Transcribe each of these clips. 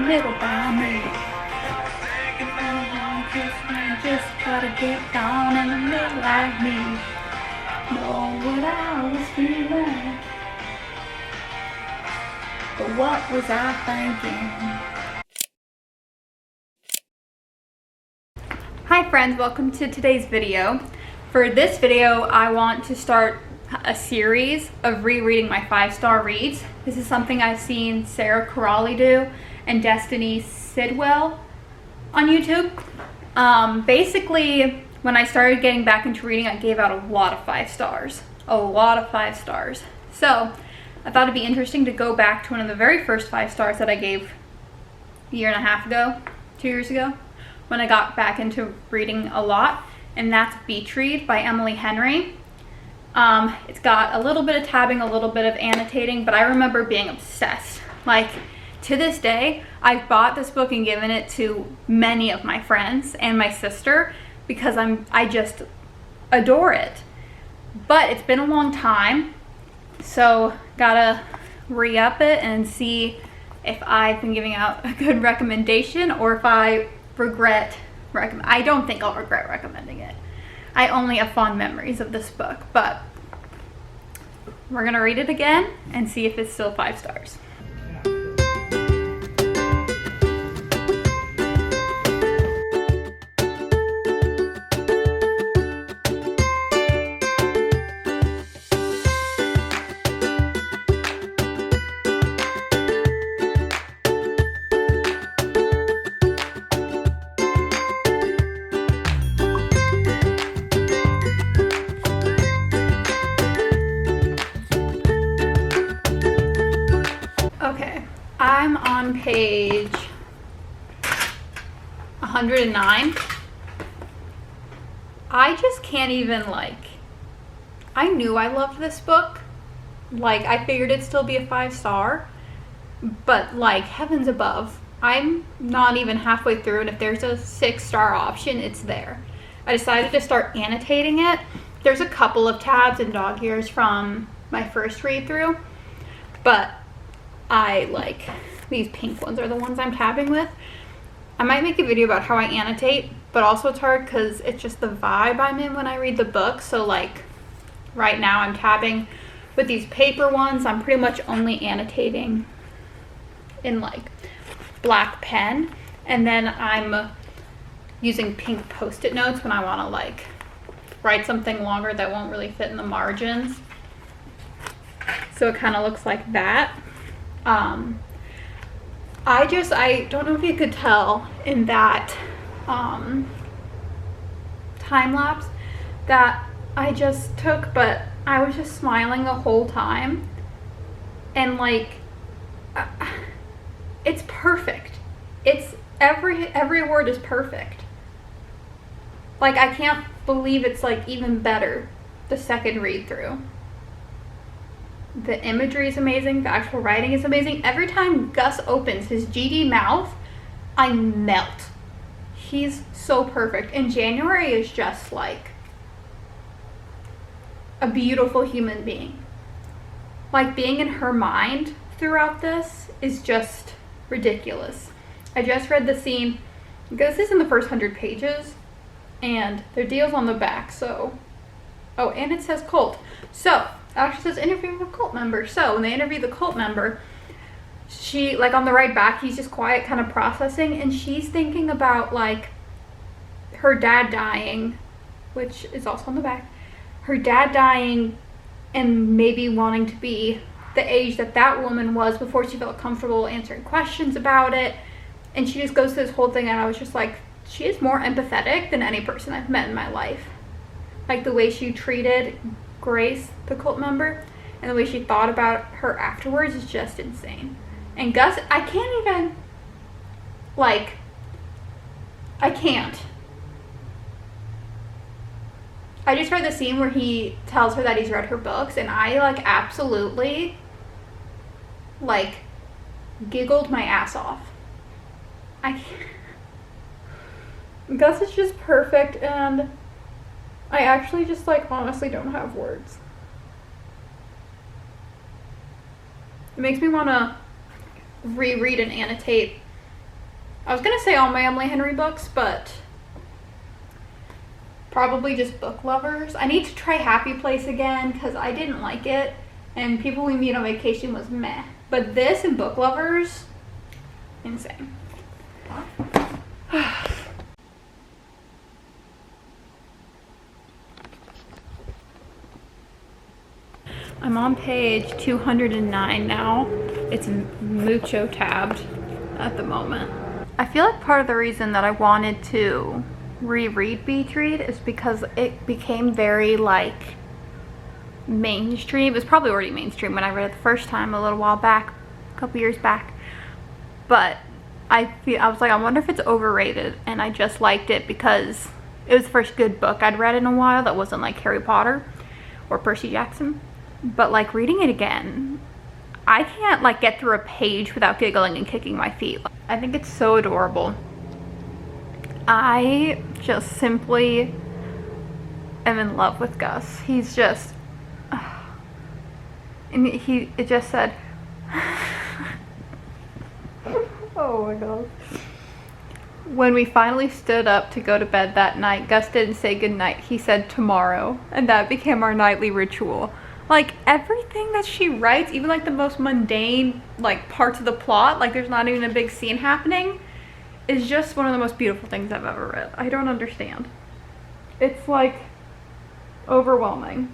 little by me. Just gotta get down in the middle like me. Know what I was feeling, but what was I thinking? Hi friends, welcome to today's video. For this video, I want to start a series of rereading my 5-star reads. This is something I've seen Sarah Corrali do and Destiny Sidwell on YouTube. Basically, when I started getting back into reading, I gave out a lot of 5 stars. A lot of 5 stars. So, I thought it'd be interesting to go back to one of the very first 5 stars that I gave a year and a half ago, 2 years ago, when I got back into reading a lot, and that's Beach Read by Emily Henry. It's got a little bit of tabbing, a little bit of annotating, but I remember being obsessed. Like, to this day, I've bought this book and given it to many of my friends and my sister because I just adore it. But it's been a long time, so gotta re-up it and see if I've been giving out a good recommendation or if I regret I don't think I'll regret recommending it. I only have fond memories of this book, but we're gonna read it again and see if it's still 5 stars. Okay, I'm on page 109. I just can't even, I knew I loved this book. I figured it'd still be a 5-star, but heavens above, I'm not even halfway through, and if there's a 6-star option, it's there. I decided to start annotating it. There's a couple of tabs and dog ears from my first read through, but I like these pink ones are the ones I'm tabbing with. I might make a video about how I annotate, but also it's hard because it's just the vibe I'm in when I read the book. So right now I'm tabbing with these paper ones. I'm pretty much only annotating in black pen, and then I'm using pink post-it notes when I want to write something longer that won't really fit in the margins. So it kind of looks like that. I don't know if you could tell in that time lapse that I just took, but I was just smiling the whole time, and it's perfect. It's every word is perfect. I can't believe it's even better the second read through. The imagery is amazing. The actual writing is amazing. Every time Gus opens his GD mouth, I melt. He's so perfect. And January is just a beautiful human being. Being in her mind throughout this is just ridiculous. I just read the scene. Gus is in the first 100 pages, and their deal's on the back, so... Oh, and it says cult. So... actually says interview with a cult member. So when they interview the cult member, she on the right back, he's just quiet, kind of processing, and she's thinking about her dad dying, which is also on the back. Her dad dying and maybe wanting to be the age that woman was before she felt comfortable answering questions about it. And she just goes through this whole thing, and I was just she is more empathetic than any person I've met in my life. The way she treated Grace, the cult member, and the way she thought about her afterwards is just insane. And Gus, I can't even, I can't. I just read the scene where he tells her that he's read her books, and I, absolutely, giggled my ass off. I can't. Gus is just perfect, and I actually just honestly don't have words. It makes me want to reread and annotate I was gonna say all my Emily Henry books, but probably just book lovers. I need to try Happy Place again because I didn't like it, and People We Meet on Vacation was meh. But this and book lovers, insane. I'm on page 209 now. It's mucho tabbed at the moment. I feel like part of the reason that I wanted to reread Beach Read is because it became very like mainstream. It was probably already mainstream when I read it the first time a little while back, a couple years back. But I was like, I wonder if it's overrated, and I just liked it because it was the first good book I'd read in a while that wasn't like Harry Potter or Percy Jackson. But like reading it again, I can't like get through a page without giggling and kicking my feet. I think it's so adorable. I just simply am in love with Gus. He's just, and it just said, oh my god. When we finally stood up to go to bed that night, Gus didn't say goodnight, he said tomorrow, and that became our nightly ritual. Like, everything that she writes, even like the most mundane like parts of the plot, like there's not even a big scene happening, is just one of the most beautiful things I've ever read. I don't understand. It's like overwhelming.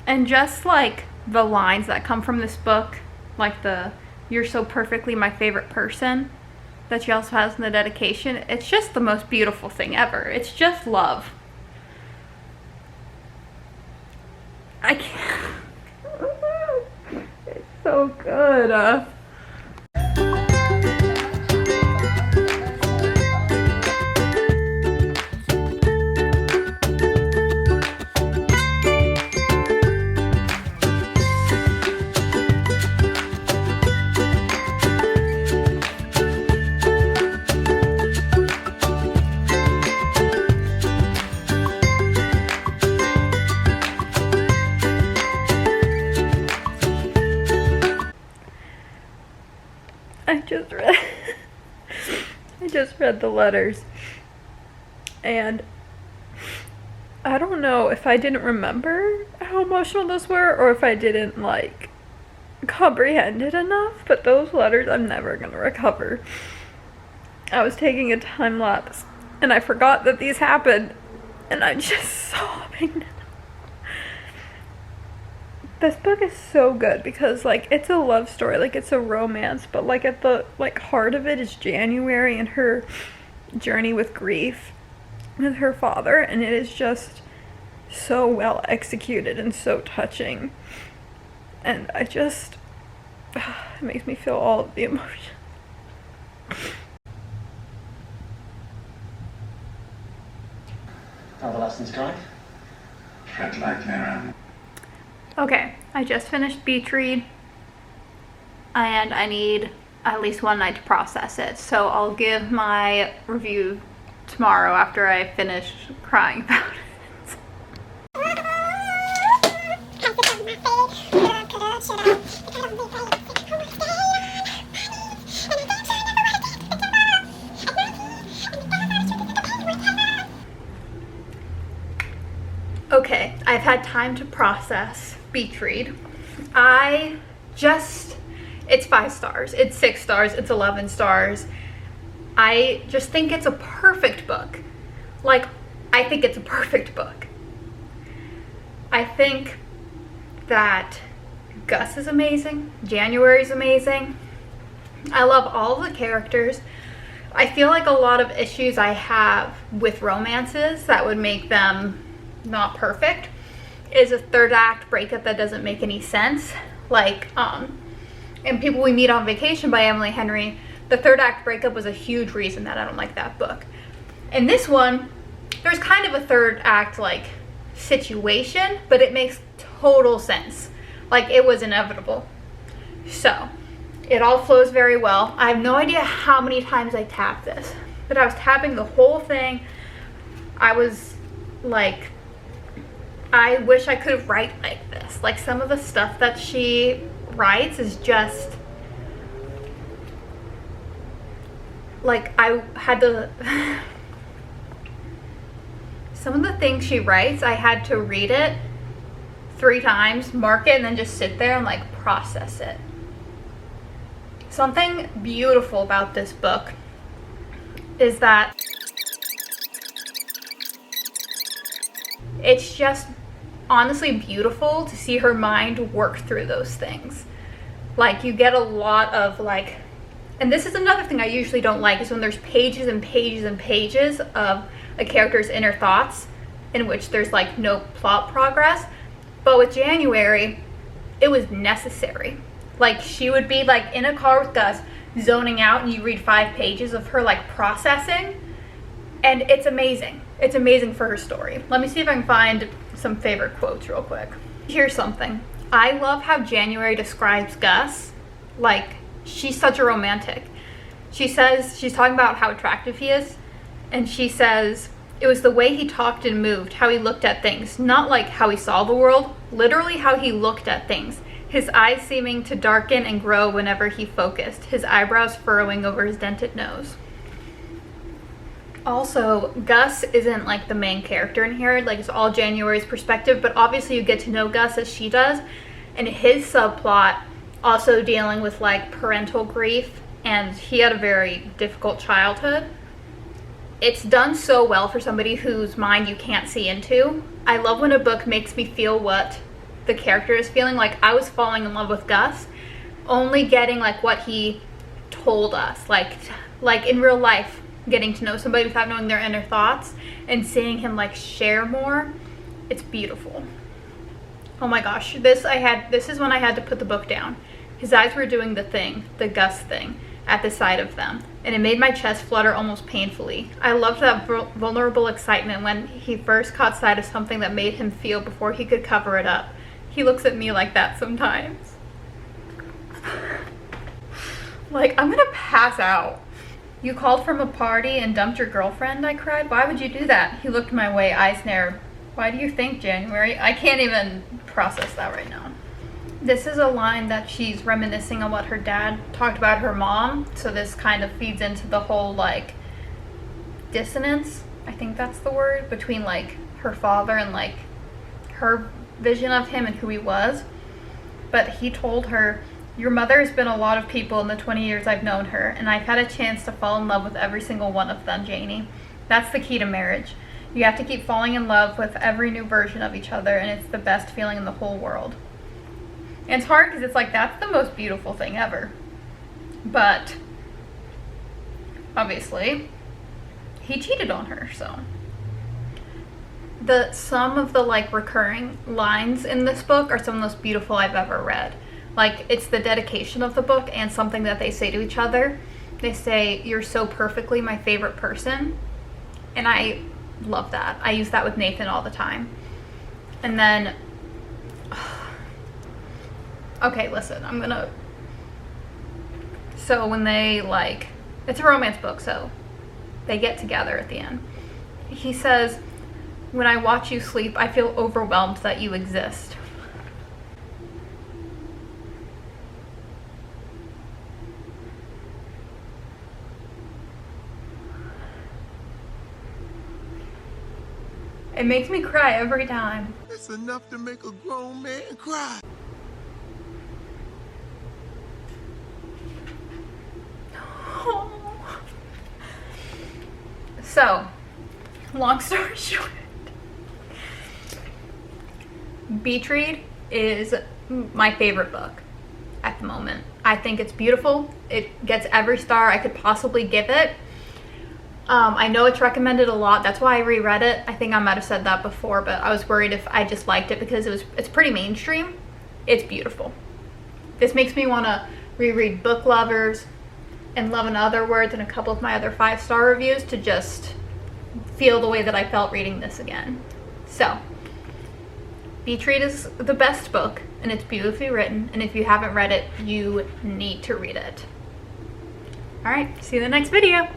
And just like the lines that come from this book, like the "you're so perfectly my favorite person" that she also has in the dedication, it's just the most beautiful thing ever. It's just love. I can't. It's so good. I just read the letters, and I don't know if I didn't remember how emotional those were or if I didn't like comprehend it enough, but those letters I'm never gonna recover. I was taking a time lapse and I forgot that these happened, and I'm just sobbing. This book is so good because like it's a love story, like it's a romance, but like at the like heart of it is January and her journey with grief with her father, and it is just so well executed and so touching, and I just it makes me feel all of the emotion. Other lessons going? Tread lightly. Okay, I just finished Beach Read, and I need at least one night to process it, so I'll give my review tomorrow after I finish crying about it. Okay, I've had time to process Beach Read. It's 5 stars, it's 6 stars, it's 11 stars. I just think it's a perfect book. Like, I think it's a perfect book. I think that Gus is amazing, January's amazing. I love all of the characters. I feel like a lot of issues I have with romances that would make them not perfect is a third act breakup that doesn't make any sense. Like in People We Meet on Vacation by Emily Henry, the third act breakup was a huge reason that I don't like that book. In this one, there's kind of a third act like situation, but it makes total sense. Like it was inevitable. So it all flows very well. I have no idea how many times I tapped this, but I was tapping the whole thing. I was like, I wish I could write like this. Like some of the stuff that she writes is just like, I had to some of the things she writes, I had to read it 3 times, mark it, and then just sit there and like process it. Something beautiful about this book is that it's just honestly beautiful to see her mind work through those things. Like, you get a lot of like, and this is another thing I usually don't like, is when there's pages and pages and pages of a character's inner thoughts in which there's like no plot progress. But with January, it was necessary. Like, she would be like in a car with Gus, zoning out, and you read 5 pages of her like processing, and it's amazing. It's amazing for her story. Let me see if I can find some favorite quotes real quick. Here's something. I love how January describes Gus. Like, she's such a romantic. She says, she's talking about how attractive he is, and she says, it was the way he talked and moved, how he looked at things, not like how he saw the world, literally how he looked at things. His eyes seeming to darken and grow whenever he focused, his eyebrows furrowing over his dented nose. Also, Gus isn't like the main character in here, like it's all January's perspective, but obviously you get to know Gus as she does, and his subplot also dealing with like parental grief, and he had a very difficult childhood. It's done so well for somebody whose mind you can't see into. I love when a book makes me feel what the character is feeling. Like, I was falling in love with Gus, only getting like what he told us, like in real life, getting to know somebody without knowing their inner thoughts and seeing him like share more. It's beautiful. Oh my gosh, this is when I had to put the book down. His eyes were doing the thing, the Gus thing, at the sight of them, and it made my chest flutter almost painfully. I loved that vulnerable excitement when he first caught sight of something that made him feel before he could cover it up. He looks at me like that sometimes. Like, I'm gonna pass out. You called from a party and dumped your girlfriend, I cried. Why would you do that? He looked my way, eyes narrowed. Why do you think, January? I can't even process that right now. This is a line that she's reminiscing on what her dad talked about her mom. So this kind of feeds into the whole like dissonance, I think that's the word, between like her father and like her vision of him and who he was. But he told her, your mother has been a lot of people in the 20 years I've known her, and I've had a chance to fall in love with every single one of them, Janie. That's the key to marriage. You have to keep falling in love with every new version of each other, and it's the best feeling in the whole world. And it's hard because it's like, that's the most beautiful thing ever. But obviously he cheated on her, so. Some of the like recurring lines in this book are some of the most beautiful I've ever read. Like, it's the dedication of the book and something that they say to each other. They say, you're so perfectly my favorite person. And I love that. I use that with Nathan all the time. And then, okay, listen, so when they like, it's a romance book, so they get together at the end. He says, when I watch you sleep, I feel overwhelmed that you exist. It makes me cry every time. It's enough to make a grown man cry. So, long story short, Beach Read is my favorite book at the moment. I think it's beautiful. It gets every star I could possibly give it. I know it's recommended a lot. That's why I reread it. I think I might have said that before, but I was worried if I just liked it because it's pretty mainstream. It's beautiful. This makes me want to reread Book Lovers and Love in Other Words and a couple of my other 5-star reviews to just feel the way that I felt reading this again. So, Beach Read is the best book, and it's beautifully written, and if you haven't read it, you need to read it. Alright, see you in the next video.